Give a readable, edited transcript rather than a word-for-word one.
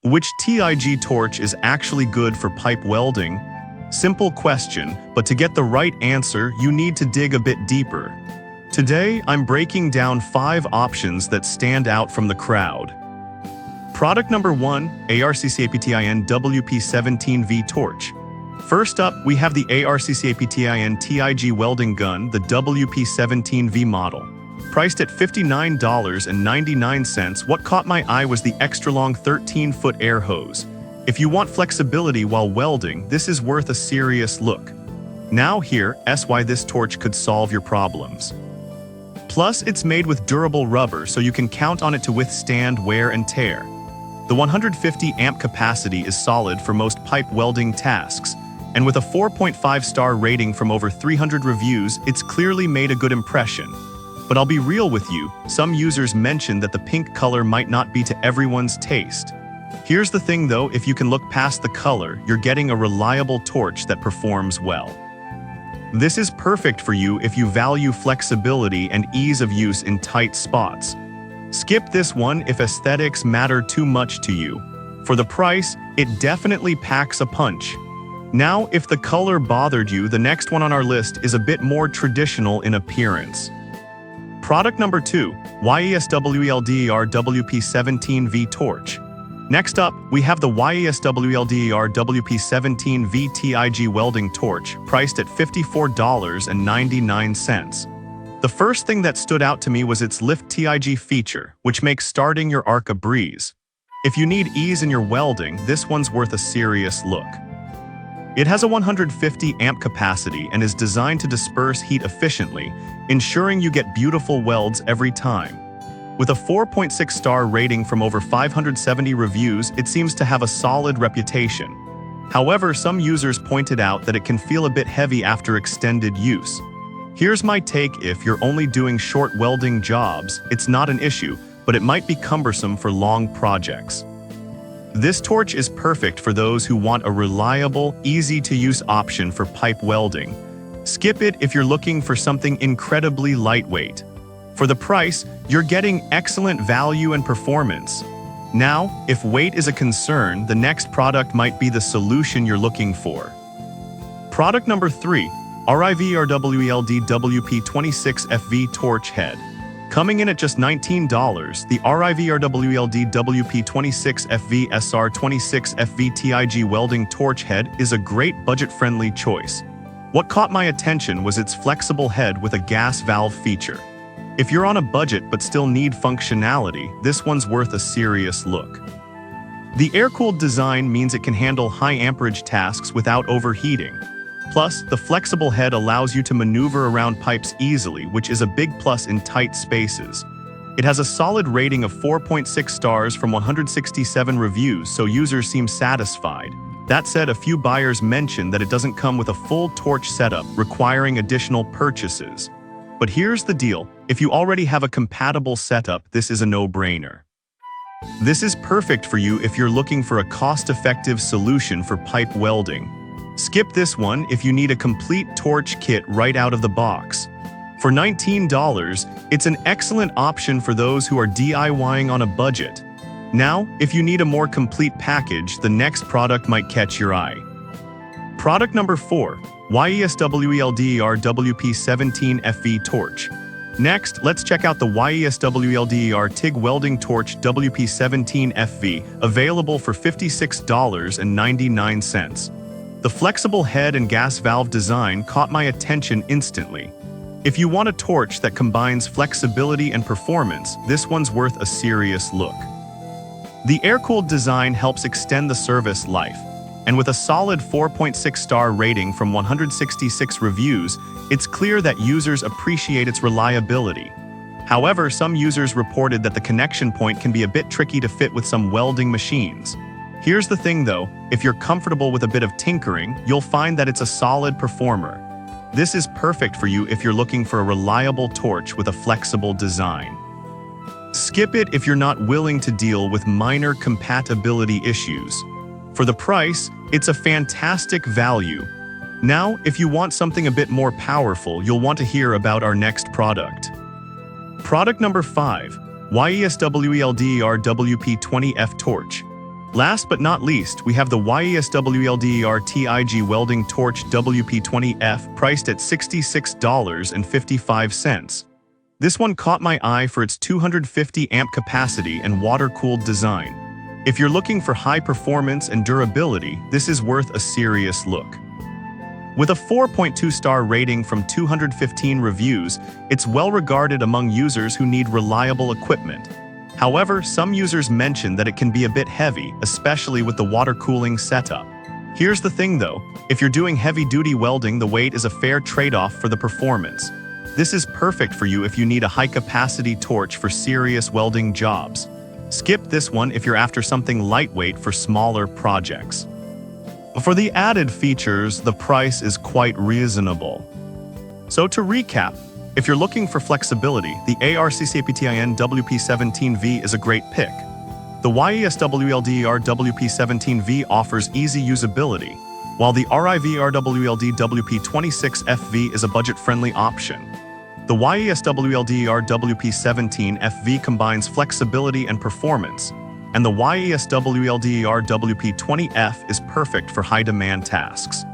Which TIG torch is actually good for pipe welding? Simple question, but to get the right answer, you need to dig a bit deeper. Today, I'm breaking down 5 options that stand out from the crowd. Product number 1, ARCCAPTIN WP17V torch. First up, we have the ARCCAPTIN TIG welding gun, the WP17V model. Priced at $59.99, what caught my eye was the extra-long 13-foot air hose. If you want flexibility while welding, this is worth a serious look. Now here's why this torch could solve your problems. Plus, it's made with durable rubber, so you can count on it to withstand wear and tear. The 150 amp capacity is solid for most pipe welding tasks, and with a 4.5-star rating from over 300 reviews, it's clearly made a good impression. But I'll be real with you, some users mentioned that the pink color might not be to everyone's taste. Here's the thing though, if you can look past the color, you're getting a reliable torch that performs well. This is perfect for you if you value flexibility and ease of use in tight spots. Skip this one if aesthetics matter too much to you. For the price, it definitely packs a punch. Now, if the color bothered you, the next one on our list is a bit more traditional in appearance. Product number 2, YESWELDER WP17V torch. Next up, we have the YESWELDER WP17V TIG welding torch, priced at $54.99. The first thing that stood out to me was its lift TIG feature, which makes starting your arc a breeze. If you need ease in your welding, this one's worth a serious look. It has a 150 amp capacity and is designed to disperse heat efficiently, ensuring you get beautiful welds every time. With a 4.6-star rating from over 570 reviews, it seems to have a solid reputation. However, some users pointed out that it can feel a bit heavy after extended use. Here's my take: if you're only doing short welding jobs, it's not an issue, but it might be cumbersome for long projects. This torch is perfect for those who want a reliable, easy-to-use option for pipe welding. Skip it if you're looking for something incredibly lightweight. For the price, you're getting excellent value and performance. Now, if weight is a concern, the next product might be the solution you're looking for. Product number 3, RIVERWELD WP26FV torch head. Coming in at just $19, the RIVERWELD WP26FV SR26FV TIG welding torch head is a great budget-friendly choice. What caught my attention was its flexible head with a gas valve feature. If you're on a budget but still need functionality, this one's worth a serious look. The air-cooled design means it can handle high-amperage tasks without overheating. Plus, the flexible head allows you to maneuver around pipes easily, which is a big plus in tight spaces. It has a solid rating of 4.6 stars from 167 reviews, so users seem satisfied. That said, a few buyers mentioned that it doesn't come with a full torch setup, requiring additional purchases. But here's the deal: if you already have a compatible setup, this is a no-brainer. This is perfect for you if you're looking for a cost-effective solution for pipe welding. Skip this one if you need a complete torch kit right out of the box. For $19, it's an excellent option for those who are DIYing on a budget. Now, if you need a more complete package, the next product might catch your eye. Product number 4, YESWELDER WP17FV torch. Next, let's check out the YESWELDER TIG welding torch WP17FV, available for $56.99. The flexible head and gas valve design caught my attention instantly. If you want a torch that combines flexibility and performance, this one's worth a serious look. The air-cooled design helps extend the service life, and with a solid 4.6-star rating from 166 reviews, it's clear that users appreciate its reliability. However, some users reported that the connection point can be a bit tricky to fit with some welding machines. Here's the thing though, if you're comfortable with a bit of tinkering, you'll find that it's a solid performer. This is perfect for you if you're looking for a reliable torch with a flexible design. Skip it if you're not willing to deal with minor compatibility issues. For the price, it's a fantastic value. Now, if you want something a bit more powerful, you'll want to hear about our next product. Product number 5, YESWELDER WP20F torch. Last but not least, we have the YESWLDER TIG Welding Torch WP20F priced at $66.55. This one caught my eye for its 250 amp capacity and water-cooled design. If you're looking for high performance and durability, this is worth a serious look. With a 4.2-star rating from 215 reviews, it's well regarded among users who need reliable equipment. However, some users mention that it can be a bit heavy, especially with the water cooling setup. Here's the thing though, if you're doing heavy-duty welding, the weight is a fair trade-off for the performance. This is perfect for you if you need a high-capacity torch for serious welding jobs. Skip this one if you're after something lightweight for smaller projects. For the added features, the price is quite reasonable. So to recap, if you're looking for flexibility, the ARCCAPTIN WP17V is a great pick. The YESWLDER WP17V offers easy usability, while the RIVRWLD WP26FV is a budget-friendly option. The YESWLDER WP17FV combines flexibility and performance, and the YESWLDER WP20F is perfect for high-demand tasks.